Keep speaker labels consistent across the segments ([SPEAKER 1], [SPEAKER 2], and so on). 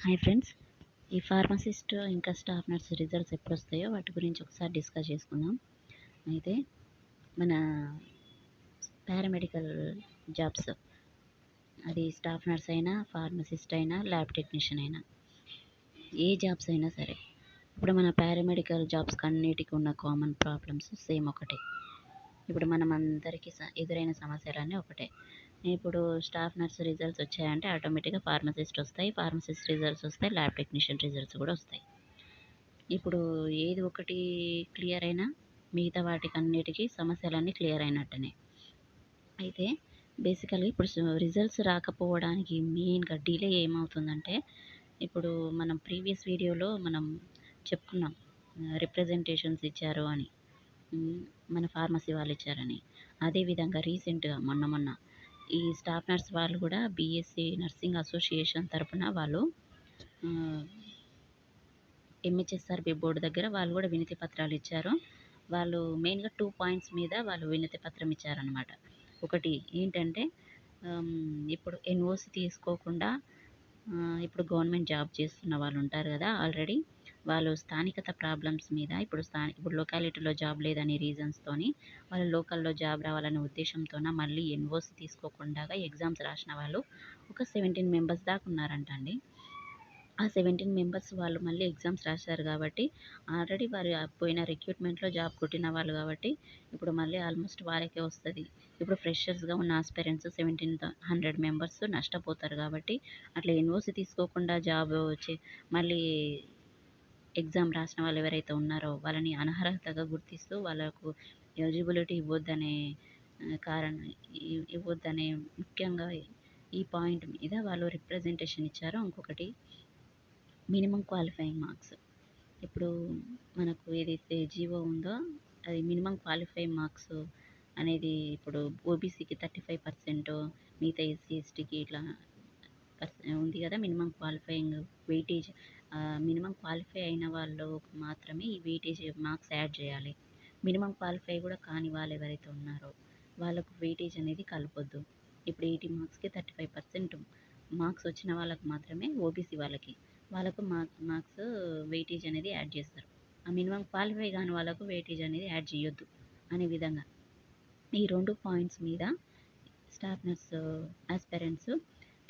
[SPEAKER 1] Hi friends, ఈ pharmacist ఇంకా staff nurse results ఎప్పుడు వస్తాయో వాటి గురించి ఒకసారి డిస్కస్ చేసుకుందాం. అయితే మన పారామెడికల్ జాబ్స్, అది స్టాఫ్ నర్స్ అయినా, ఫార్మసిస్ట్ అయినా, ల్యాబ్ టెక్నీషియన్ అయినా, ఏ జాబ్స్ అయినా సరే, ఇప్పుడు మన పారామెడికల్ జాబ్స్ అన్నిటికీ ఉన్న కామన్ ప్రాబ్లమ్స్ సేమ్ ఒకటే. ఇప్పుడు మనం అందరికీ ఎదురైన సమస్యలన్నీ ఒకటే. ఇప్పుడు స్టాఫ్ నర్స్ రిజల్ట్స్ వచ్చాయంటే ఆటోమేటిక్గా ఫార్మసిస్ట్ వస్తాయి, ఫార్మసిస్ట్ రిజల్ట్స్ వస్తాయి, ల్యాబ్ టెక్నీషియన్ రిజల్ట్స్ కూడా వస్తాయి. ఇప్పుడు ఏది ఒకటి క్లియర్ అయినా మిగతా వాటికి అన్నిటికీ సమస్యలన్నీ క్లియర్ అయినట్టనే. అయితే బేసికల్గా ఇప్పుడు రిజల్ట్స్ రాకపోవడానికి మెయిన్గా డిలే ఏమవుతుందంటే, ఇప్పుడు మనం ప్రీవియస్ వీడియోలో మనం చెప్పుకున్నాం రిప్రజెంటేషన్స్ ఇచ్చారు అని, మన ఫార్మసీ వాళ్ళు ఇచ్చారని. అదేవిధంగా రీసెంట్గా మొన్న ఈ స్టాఫ్ నర్స్ వాళ్ళు కూడా బీఎస్సీ నర్సింగ్ అసోసియేషన్ తరఫున వాళ్ళు ఎంహెచ్ఎస్ఆర్బి బోర్డు దగ్గర వాళ్ళు కూడా వినతి పత్రాలు ఇచ్చారు. వాళ్ళు మెయిన్గా 2 పాయింట్స్ మీద వాళ్ళు వినతి పత్రం ఇచ్చారనమాట. ఒకటి ఏంటంటే, ఇప్పుడు ఎన్ఓసి తీసుకోకుండా ఇప్పుడు గవర్నమెంట్ జాబ్ చేస్తున్న వాళ్ళు ఉంటారు కదా ఆల్రెడీ, వాళ్ళు స్థానికత ప్రాబ్లమ్స్ మీద ఇప్పుడు లొకాలిటీలో జాబ్ లేదని రీజన్స్తోని వాళ్ళు లోకల్లో జాబ్ రావాలనే ఉద్దేశంతోన మళ్ళీ ఎన్ఓసి తీసుకోకుండా ఎగ్జామ్స్ రాసిన వాళ్ళు ఒక 17 మెంబర్స్ దాకా ఉన్నారంట అండి. ఆ 17 మెంబర్స్ వాళ్ళు మళ్ళీ ఎగ్జామ్స్ రాశారు కాబట్టి ఆల్రెడీ వారు పోయిన రిక్రూట్మెంట్లో జాబ్ కొట్టిన వాళ్ళు కాబట్టి ఇప్పుడు మళ్ళీ ఆల్మోస్ట్ వారికే వస్తుంది. ఇప్పుడు ఫ్రెషర్స్గా ఉన్న ఆస్పిరెంట్స్ 1700 మెంబర్స్ నష్టపోతారు కాబట్టి అట్లా ఎన్ఓసి తీసుకోకుండా జాబ్ వచ్చి మళ్ళీ ఎగ్జామ్ రాసిన వాళ్ళు ఎవరైతే ఉన్నారో వాళ్ళని అనర్హతగా గుర్తిస్తూ వాళ్ళకు ఎలిజిబిలిటీ ఇవ్వద్దనే ముఖ్యంగా ఈ పాయింట్ మీద వాళ్ళు రిప్రజెంటేషన్ ఇచ్చారు. ఇంకొకటి మినిమం క్వాలిఫైయింగ్ మార్క్స్. ఇప్పుడు మనకు ఏదైతే జీవో ఉందో అది మినిమం క్వాలిఫైయింగ్ మార్క్స్ అనేది ఇప్పుడు ఓబీసీకి 35%, మిగతా ఎస్సీ ఎస్టీకి ఇట్లా ఉంది కదా minimum qualifying weightage. Minimum qualify అయిన వాళ్ళు మాత్రమే ఈ వెయిటేజ్ మార్క్స్ యాడ్ చేయాలి. మినిమం క్వాలిఫై కూడా కాని వాళ్ళు ఎవరైతే ఉన్నారో వాళ్ళకు వెయిటేజ్ అనేది కలపొద్దు. ఇప్పుడు 80 మార్క్స్కి 35% మార్క్స్ వచ్చిన వాళ్ళకు మాత్రమే ఓబీసీ వాళ్ళకు మార్క్స్ వెయిటేజ్ అనేది యాడ్ చేస్తారు. ఆ మినిమం క్వాలిఫై కాని వాళ్ళకు వెయిటేజ్ అనేది యాడ్ చేయొద్దు అనే విధంగా ఈ 2 పాయింట్స్ మీద స్టాఫ్ నర్స్ ఆస్పిరెంట్స్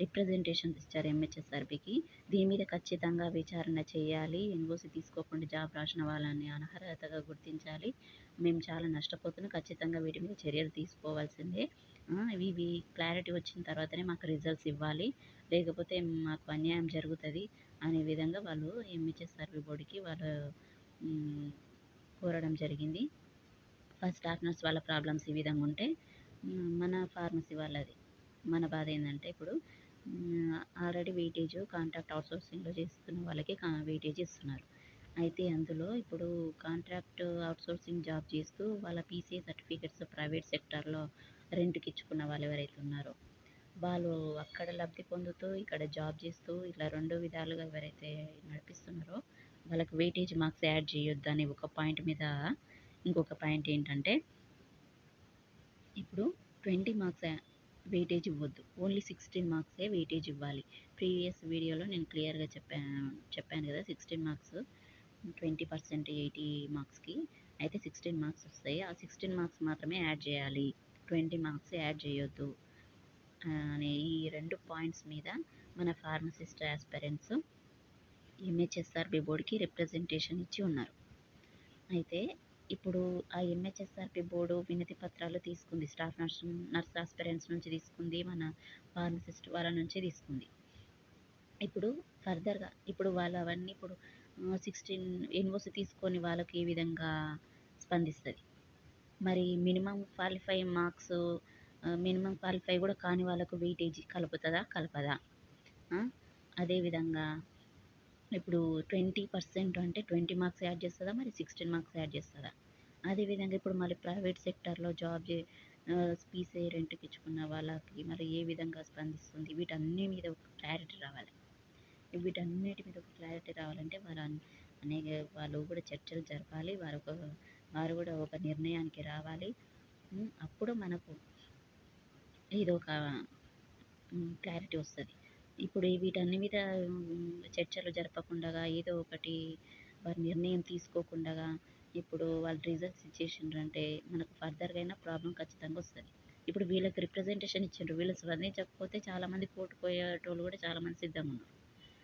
[SPEAKER 1] రిప్రజెంటేషన్స్ ఇచ్చారు ఎంహెచ్ఎస్ఆర్బికి. దీని మీద ఖచ్చితంగా విచారణ చేయాలి, ఎన్ఓసి తీసుకోకుండా జాబ్ రాసిన వాళ్ళని అనర్హతగా గుర్తించాలి, మేము చాలా నష్టపోతున్నాం, ఖచ్చితంగా వీటి మీద చర్యలు తీసుకోవాల్సిందే, ఇవి క్లారిటీ వచ్చిన తర్వాతనే మాకు రిజల్ట్స్ ఇవ్వాలి, లేకపోతే మాకు అన్యాయం జరుగుతుంది అనే విధంగా వాళ్ళు ఎంహెచ్ఎస్ఆర్బి బోర్డుకి వాళ్ళు కోరడం జరిగింది. ఫస్ట్ స్టాఫ్ నర్స్ వాళ్ళ ప్రాబ్లమ్స్ ఈ విధంగా ఉంటే, మన ఫార్మసీ వాళ్ళది మన బాధ ఏంటంటే, ఇప్పుడు ఆల్రెడీ వెయిటేజ్ కాంట్రాక్ట్ అవుట్సోర్సింగ్లో చేస్తున్న వాళ్ళకి వెయిటేజ్ ఇస్తున్నారు. అయితే అందులో ఇప్పుడు కాంట్రాక్ట్ అవుట్సోర్సింగ్ జాబ్ చేస్తూ వాళ్ళ పీసీఏ సర్టిఫికెట్స్ ప్రైవేట్ సెక్టార్లో రెంట్కి ఇచ్చుకున్న వాళ్ళు ఎవరైతే ఉన్నారో వాళ్ళు అక్కడ లబ్ధి పొందుతూ ఇక్కడ జాబ్ చేస్తూ ఇట్లా 2 విధాలుగా ఎవరైతే నడిపిస్తున్నారో వాళ్ళకి వెయిటేజ్ మార్క్స్ యాడ్ చేయొద్దు అనే ఒక పాయింట్ మీద. ఇంకొక పాయింట్ ఏంటంటే, ఇప్పుడు 20 మార్క్స్ వెయిటేజ్ ఇవ్వద్దు, ఓన్లీ 16 మార్క్సే వెయిటేజ్ ఇవ్వాలి. ప్రీవియస్ వీడియోలో నేను క్లియర్గా చెప్పాను కదా, 16 మార్క్స్ 20% 80 మార్క్స్కి అయితే 16 మార్క్స్ వస్తాయి. ఆ 16 మార్క్స్ మాత్రమే యాడ్ చేయాలి, 20 మార్క్స్ యాడ్ చేయొద్దు అనే ఈ 2 పాయింట్స్ మీద మన ఫార్మసిస్ట్ ఆస్పిరెంట్స్ ఎంహెచ్ఎస్ఆర్బి బోర్డుకి రిప్రజెంటేషన్ ఇచ్చి ఉన్నారు. అయితే ఇప్పుడు ఆ ఎంహెచ్ఎస్ఆర్బి బోర్డు వినతి పత్రాలు తీసుకుంది, స్టాఫ్ నర్స్ ఆస్పిరెంట్స్ నుంచి తీసుకుంది, మన ఫార్మసిస్ట్ వాళ్ళ నుంచి తీసుకుంది. ఇప్పుడు ఫర్దర్గా ఇప్పుడు వాళ్ళు అవన్నీ ఇప్పుడు 16 ఎన్ఓసి తీసుకొని వాళ్ళకి ఏ విధంగా స్పందిస్తుంది, మరి మినిమం క్వాలిఫై కూడా కాని వాళ్ళకు వెయిటేజ్ కలపదా? అదేవిధంగా ఇప్పుడు 20% అంటే 20 మార్క్స్ యాడ్ చేస్తుందా, మరి 16 మార్క్స్ యాడ్ చేస్తుందా? అదేవిధంగా ఇప్పుడు మళ్ళీ ప్రైవేట్ సెక్టార్లో జాబ్ పీసీఐ రెంట్కి ఇచ్చుకున్న వాళ్ళకి మరి ఏ విధంగా స్పందిస్తుంది? వీటన్నిటి మీద ఒక క్లారిటీ రావాలంటే వాళ్ళు కూడా చర్చలు జరపాలి, వారు కూడా ఒక నిర్ణయానికి రావాలి. అప్పుడు మనకు ఇది ఒక క్లారిటీ వస్తుంది. ఇప్పుడు వీటన్ని మీద చర్చలు జరపకుండగా ఏదో ఒకటి వారి నిర్ణయం తీసుకోకుండగా ఇప్పుడు వాళ్ళు రిజల్ట్స్ ఇచ్చేసిండ్రంటే మనకు ఫర్దర్‌గా అయినా ప్రాబ్లమ్ ఖచ్చితంగా వస్తది. ఇప్పుడు వీళ్ళకి రిప్రజెంటేషన్ ఇచ్చిండ్రు. వీళ్ళు స్పందించకపోతే చాలామంది కోర్టుకు పోయేటోళ్ళు కూడా చాలామంది సిద్ధంగున్నారు.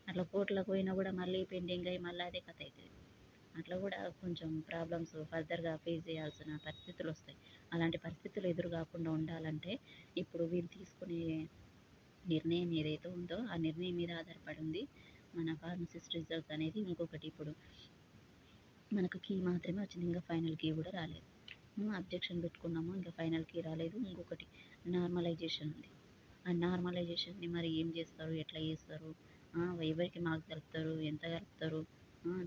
[SPEAKER 1] అట్లా కోర్టులకు పోయినా కూడా మళ్ళీ పెండింగ్ అయ్యి మళ్ళీ అదే కథ అయితది. అట్లా కూడా కొంచెం ప్రాబ్లమ్స్ ఫర్దర్‌గా ఫేస్ చేయాల్సిన పరిస్థితులొస్తాయి. అలాంటి పరిస్థితులు ఎదురు కాకుండా ఉండాలంటే ఇప్పుడు వీళ్ళు తీసుకునే నిర్ణయం ఏదైతే ఉందో ఆ నిర్ణయం మీద ఆధారపడి ఉంది మన ఫార్మసిస్ట్ రిజల్ట్స్ అనేది. ఇంకొకటి ఇప్పుడు మనకు కీ మాత్రమే వచ్చింది. ఇంకా ఫైనల్ కీ కూడా రాలేదు. అబ్జెక్షన్ పెట్టుకున్నాము, ఇంకా ఫైనల్ కీ రాలేదు. ఇంకొకటి నార్మలైజేషన్ ఉంది. ఆ నార్మలైజేషన్‌ని మరి ఏం చేస్తారు? ఎట్లా చేస్తారు? ఎవరికి మార్క్స్ కలుపుతారు? ఎంత కలుపుతారు?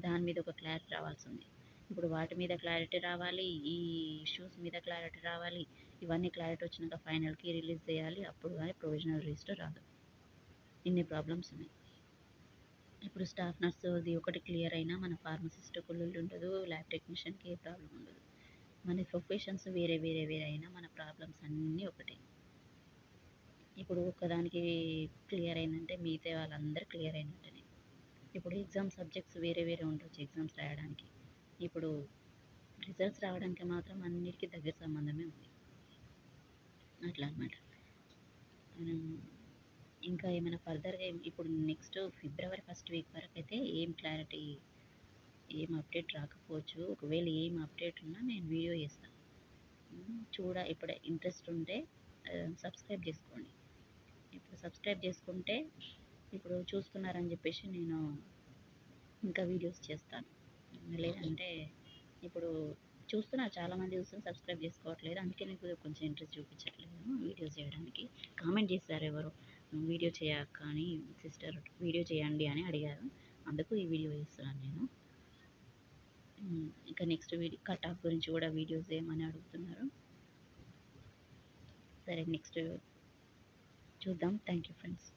[SPEAKER 1] దాని మీద ఒక క్లారిటీ రావాల్సింది. ఇప్పుడు వాటి మీద క్లారిటీ రావాలి. ఈ ఇష్యూస్ మీద క్లారిటీ రావాలి. ఇవన్నీ క్లారిటీ వచ్చినాక ఫైనల్‌కి రిలీజ్ చేయాలి. అప్పుడు గానీ ప్రొవిజనల్ రిజిస్టర్ రాదు. ఇన్ని ప్రాబ్లమ్స్ ఉన్నాయి. ఇప్పుడు స్టాఫ్ నర్స్‌ది ఒకటి క్లియర్ అయినా మన ఫార్మసిస్ట్‌కు లొల్లి ఉండదు. ల్యాబ్ టెక్నీషియన్‌కి ఏ ప్రాబ్లమ్ ఉండదు. మన ప్రొఫెషన్స్ వేరే అయినా మన ప్రాబ్లమ్స్ అన్నీ ఒకటే. ఇప్పుడు ఒకదానికి క్లియర్ అయిందంటే మిగతా వాళ్ళందరూ క్లియర్ అయినట్టనే. ఇప్పుడు ఎగ్జామ్ సబ్జెక్ట్స్ వేరే ఉండొచ్చు ఎగ్జామ్స్ రాయడానికి. ఇప్పుడు రిజల్ట్స్ రావడానికి మాత్రం అన్నిటికి దగ్గర సంబంధమే ఉంది. అట్లా అన్నమాట. మనం ఇంకా ఏమైనా ఫర్దర్‌గా ఇప్పుడు నెక్స్ట్ ఫిబ్రవరి ఫస్ట్ వీక్ వరకైతే ఏం అప్డేట్ రాకపోవచ్చు. ఒకవేళ ఏం అప్డేట్ ఉన్నా నేను వీడియో చేస్తా. ఇప్పుడే ఇంట్రెస్ట్ ఉంటే సబ్స్క్రైబ్ చేసుకోండి. ఇప్పుడు సబ్స్క్రైబ్ చేసుకుంటే ఇప్పుడు చూస్తున్నారని చెప్పేసి నేను ఇంకా వీడియోస్ చేస్తాను. లేదంటే ఇప్పుడు చూస్తున్నారు చాలామంది చూస్తున్నారు సబ్స్క్రైబ్ చేసుకోవట్లేదు. అందుకే నీకు కొంచెం ఇంట్రెస్ట్ చూపించట్లేదు వీడియోస్ చేయడానికి. కామెంట్ చేశారు ఎవరో వీడియో చేయక్క అని, సిస్టర్ వీడియో చేయండి అని అడిగారు. అందుకు ఈ వీడియో చేస్తున్నాను నేను. ఇంకా నెక్స్ట్ వీడియో కట్ ఆఫ్ గురించి కూడా వీడియోస్ చేయమని అడుగుతున్నారు. సరే నెక్స్ట్ చూద్దాం. Thank you friends.